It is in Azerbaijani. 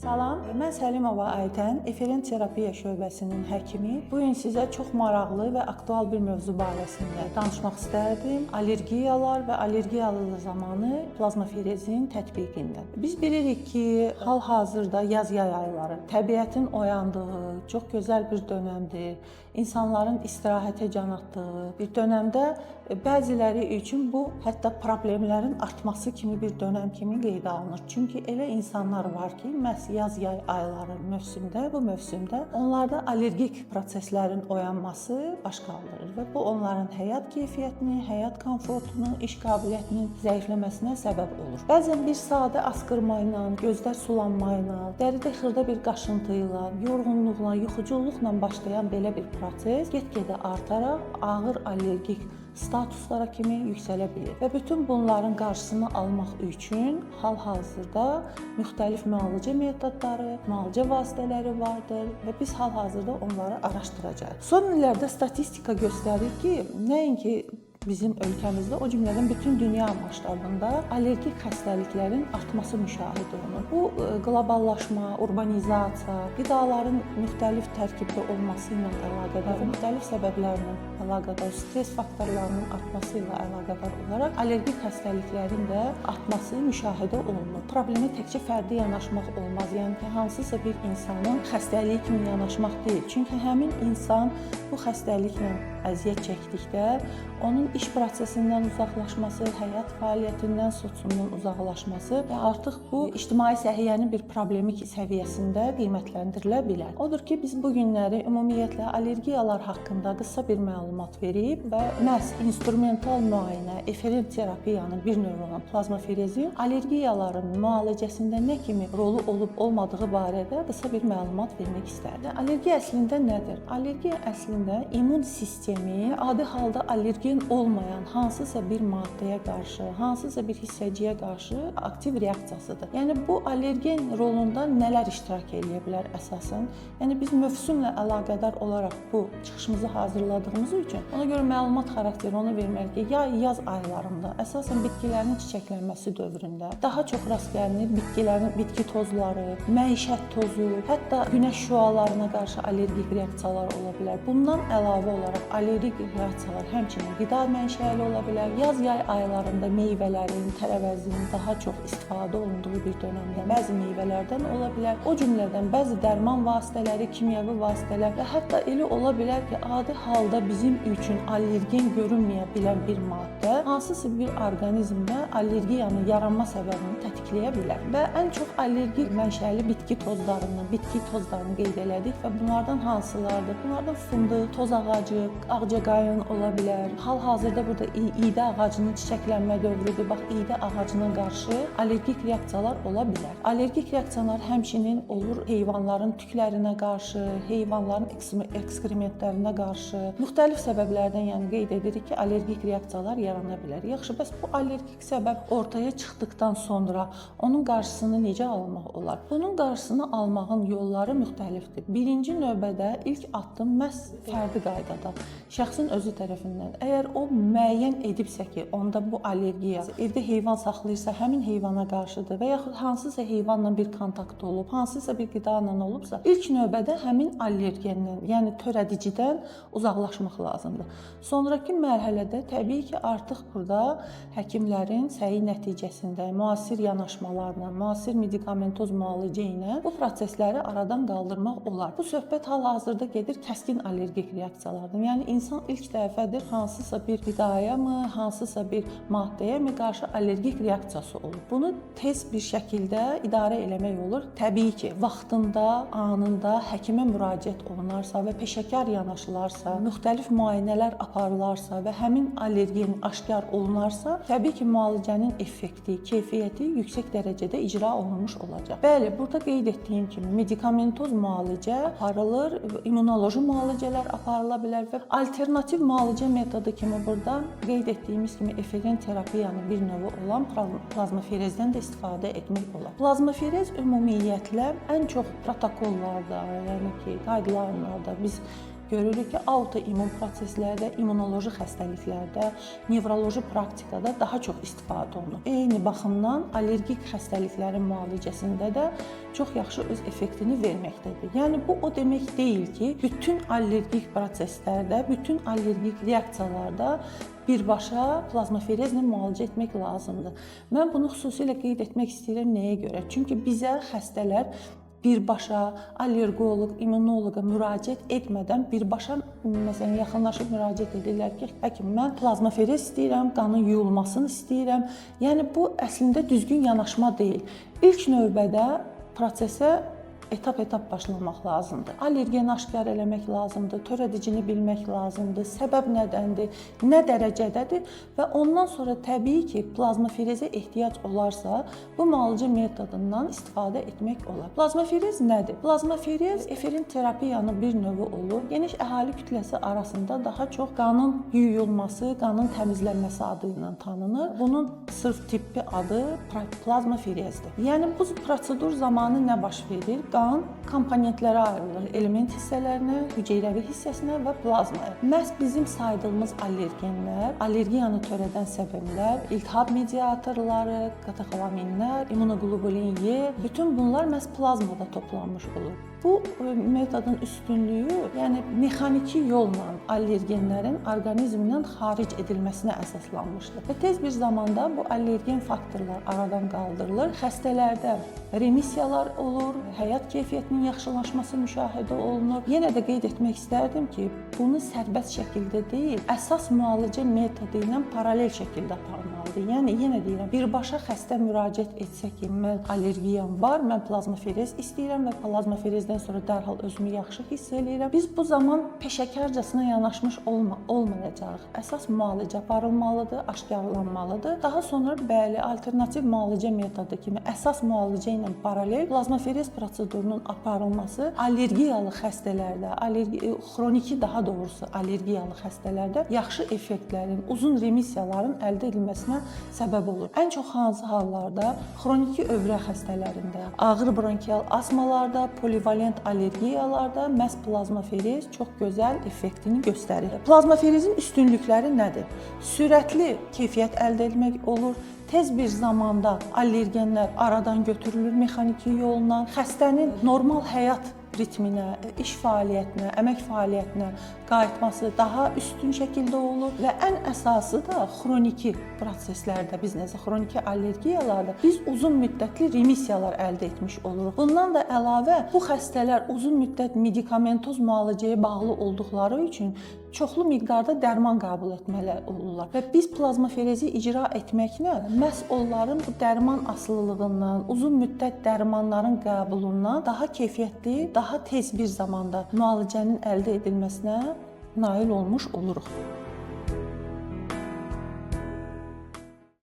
Salam, mən Səlimova Aytən, Eferent Terapiya şöbəsinin həkimi. Bu gün sizə çox maraqlı və aktual bir mövzu barəsində danışmaq istərdim. Allergiyalar və allergiyalı zamanı plazmaferezin tətbiqindən. Biz bilirik ki, hal-hazırda yaz ayları təbiətin oyandığı çox gözəl bir dönəmdir. İnsanların istirahətə can atdığı bir dönəmdə bəziləri üçün bu hətta problemlərin artması kimi bir dönəm kimi qeydə alınır. Çünki elə insanlar var ki, məhz yaz-yay ayları bu mövsümdə onlarda allergik proseslərin oyanması baş qaldırır və bu onların həyat keyfiyyətini, həyat komfortunu, iş qabiliyyətinin zəifləməsinə səbəb olur. Bəzən bir sadə asqırma ilə, gözdə sulanma ilə, dəridə xırda bir qaşıntı ilə, yorğunluqla, yuxuculluqla başlayan belə bir proses get-gedə artaraq ağır allergik statuslara kimi yüksələ bilir. Və bütün bunların qarşısını almaq üçün hal-hazırda müxtəlif müalicə metodları, müalicə vasitələri vardır və biz hal-hazırda onları araşdıracağıq. Son illərdə statistika göstərir ki, nəinki bizim ölkəmizdə, o cümlədən bütün dünya masştabında allergik xəstəliklərin artması müşahidə olunur. Bu qloballaşma, urbanizasiya, qidaların müxtəlif tərkibdə olması ilə əlaqədar, müxtəlif səbəblərlə əlaqədar, stress faktorlarının artması ilə əlaqədar olaraq allergik xəstəliklərin də artması müşahidə olunur. Problemi təkcə fərdi yanaşmaq olmaz, yəni ki, hansısa bir insanın xəstəliyi kimi yanaşmaq deyil. Çünki həmin insan bu xəstəliklə əziyyət çəkdikdə onun iş prosesindən uzaqlaşması, həyat fəaliyyətindən, sosiumundan uzaqlaşması və artıq bu ictimai səhiyyənin bir problemi səviyyəsində qiymətləndirilə bilər. Odur ki, biz bu günləri ümumiyyətlə allergiyalar haqqında qısa bir məlumat verib və məhz instrumental müayinə, eferent terapiyanın bir növü olan plazmaferezin allergiyaların müalicəsində nə kimi rolu olub-olmadığı barədə qısa bir məlumat vermək istərdim. Allergiya əslində nədir? Allergiya əslində immun sistemi adi halda allergen olmayan hansısa bir maddəyə qarşı, hansısa bir hissəciyə qarşı aktiv reaksiyasıdır. Yəni bu allergen rolunda nələr iştirak edə bilər əsasən? Yəni biz mövsümlə əlaqədar olaraq bu çıxışımızı hazırladığımız üçün ona görə məlumat xarakteri onu verməliyik ki, yaz aylarında əsasən bitkilərin çiçəklənməsi dövründə daha çox rast gəlinir bitki tozları, məişət tozu, hətta günəş şüalarına qarşı allergik reaksiyalar ola bilər. Bundan əlavə olaraq allergik reaksiyalar həmçinin qida mənşəli ola bilər. Yaz-yay aylarında meyvələrin, tərəvəzin daha çox istifadə olunduğu bir dönəmdə bəzi meyvələrdən ola bilər. O cümlədən bəzi dərman vasitələri, kimyəvi vasitələr və hətta elə ola bilər ki, adi halda bizim üçün allergen görünməyə bilən bir maddə hansısa bir orqanizmdə allergiyanın yaranma səbəbini tətikləyə bilər. Və ən çox allergik mənşəli bitki tozlarını qeyd elədik və bunlardan hansılardır? Bunlardan fındıq, toz ağacı, ağcaqayın ola bilər. Hal-hazırda burada iydə ağacının çiçəklənmə dövrüdür. Bax, iydə ağacına qarşı allergik reaksiyalar ola bilər. Allergik reaksiyalar həmçinin olur heyvanların tüklərinə qarşı, heyvanların ekskrementlərinə qarşı. Müxtəlif səbəblərdən yəni qeyd edirik ki, allergik reaksiyalar yarana bilər. Yaxşı, bəs bu allergik səbəb ortaya çıxdıqdan sonra onun qarşısını necə almaq olar? Bunun qarşısını almağın yolları müxtəlifdir. Birinci növbədə ilk addım məhz fərdi qaydada, şəxsin özü tərəfindən. Əgər o müəyyən edibsə ki, onda bu allergiya evdə heyvan saxlayırsa, həmin heyvana qarşıdır və yaxud hansısa heyvanla bir kontakt olub, hansısa bir qida ilə olubsa, ilk növbədə həmin allergendən, yəni törədicidən uzaqlaşmaq lazımdır. Sonrakı mərhələdə təbii ki, artıq burada həkimlərin səyi nəticəsində müasir yanaşmalarla, müasir medikamentoz müalicə ilə bu prosesləri aradan qaldırmaq olar. Bu söhbət hal-hazırda gedir kəskin allergik reaksiyalardan. Yəni insan ilk dəfədir hansısa bir qidaya mı, hansısa bir maddəyə mi qarşı allergik reaksiyası olur. Bunu tez bir şəkildə idarə eləmək olur. Təbii ki, vaxtında, anında həkimə müraciət olunarsa və peşəkar yanaşılarsa, müxtəlif müayinələr aparılarsa və həmin allergen aşkar olunarsa, təbii ki, müalicənin effekti, keyfiyyəti yüksək dərəcədə icra olunmuş olacaq. Bəli, burada qeyd etdiyim kimi medikamentoz müalicə aparılır, immunoloji müalicələr aparıla bilər və alternativ müalicə metodu kimi burada qeyd etdiyimiz kimi eferent terapiyanın bir növü olan plazmaferezdən də istifadə etmək olar. Plazmaferez ümumiyyətlə ən çox protokollarda, yəni ki, qaydalarında biz görürük ki, autoimmun proseslərdə, immunoloji xəstəliklərdə, nevroloji praktikada daha çox istifadə olunur. Eyni baxımdan allergik xəstəliklərin müalicəsində də çox yaxşı öz effektini verməkdədir. Yəni bu o demək deyil ki, bütün allergik proseslərdə, bütün allergik reaksiyalarda birbaşa plazmaferezlə müalicə etmək lazımdır. Mən bunu xüsusilə qeyd etmək istəyirəm nəyə görə? Çünki bizə xəstələr birbaşa allergoloq, immunoloqa müraciət etmədən birbaşa məsələn yaxınlaşıb müraciət edirlər ki, həkim mən plazmaferez istəyirəm, qanın yuyulmasını istəyirəm. Yəni bu əslində düzgün yanaşma deyil. İlk növbədə prosesə etap-etap başlamaq lazımdır. Allergeni aşkar eləmək lazımdır, törədicini bilmək lazımdır, səbəb nədəndir, nə dərəcədədir və ondan sonra təbii ki, plazmaferezə ehtiyac olarsa, bu müalicə metodundan istifadə etmək olar. Plazmaferez nədir? Plazmaferez eferin terapiyanın bir növü olur. Geniş əhali kütləsi arasında daha çox qanın yuyulması, qanın təmizlənməsi adı ilə tanınır. Bunun sırf tibbi adı plazmaferezdir. Yəni bu prosedur zamanı nə baş verir? Qan komponentlərə ayrılır, element hissələrinə, hüceyrəvi hissəsinə və plazmaya. Məhz bizim saydığımız allergenlər, allergiyanı törədən səbəblər, iltihab mediatorları, katexolaminlər, immunoglobulin Y, bütün bunlar məhz plazmada toplanmış olur. Bu metodun üstünlüyü, yəni mexaniki yolla allergenlərin orqanizmdən xaric edilməsinə əsaslanmışdır. Və tez bir zamanda bu allergen faktorlar aradan qaldırılır. Xəstələrdə remissiyalar olur, həyat keyfiyyətinin yaxşılaşması müşahidə olunur. Yenə də qeyd etmək istərdim ki, bunu sərbəst şəkildə deyil, əsas müalicə metodu ilə paralel şəkildə aparılmalıdır. Yəni yenə deyirəm, birbaşa xəstə müraciət etsə ki, mən allergiyam var, mən plazmaferez istəyirəm və plazmaferezdən sonra dərhal özümü yaxşı hiss eləyirəm. Biz bu zaman peşəkarcasına yanaşmış olmayacağıq. Əsas müalicə aparılmalıdır, aşkarlanmalıdır. Daha sonra bəli, alternativ müalicə metodu kimi əsas müalicə ilə paralel plazmaferez prosedurunun aparılması allergiyalı xəstələrdə, xroniki daha doğrusu allergiyalı xəstələrdə yaxşı effektlərin, uzun remissiyaların əldə edilməsinə səbəb olur. Ən çox hansı hallarda? Xroniki övrə xəstələrində, ağır bronkial asmalarda, polivalent allergiyalarda məhz plazmaferez çox gözəl effektini göstərir. Plazmaferezin üstünlükləri nədir? Sürətli keyfiyyət əldə etmək olur. Tez bir zamanda allergenlər aradan götürülür mexaniki yolla. Xəstənin normal həyat ritminə, iş fəaliyyətinə, əmək fəaliyyətinə qayıtması daha üstün şəkildə olur və ən əsası da xroniki proseslərdə, biz xroniki allergiyalarda biz uzun müddətli remissiyalar əldə etmiş oluruq. Bundan da əlavə bu xəstələr uzun müddət medikamentoz müalicəyə bağlı olduqları üçün çoxlu miqdarda dərman qəbul etməli olurlar və biz plazmaferezi icra etməklə məhz onların bu dərman asılılığından, uzun müddət dərmanların qəbulundan daha keyfiyyətli, daha tez bir zamanda müalicənin əldə edilməsinə nail olmuş oluruq.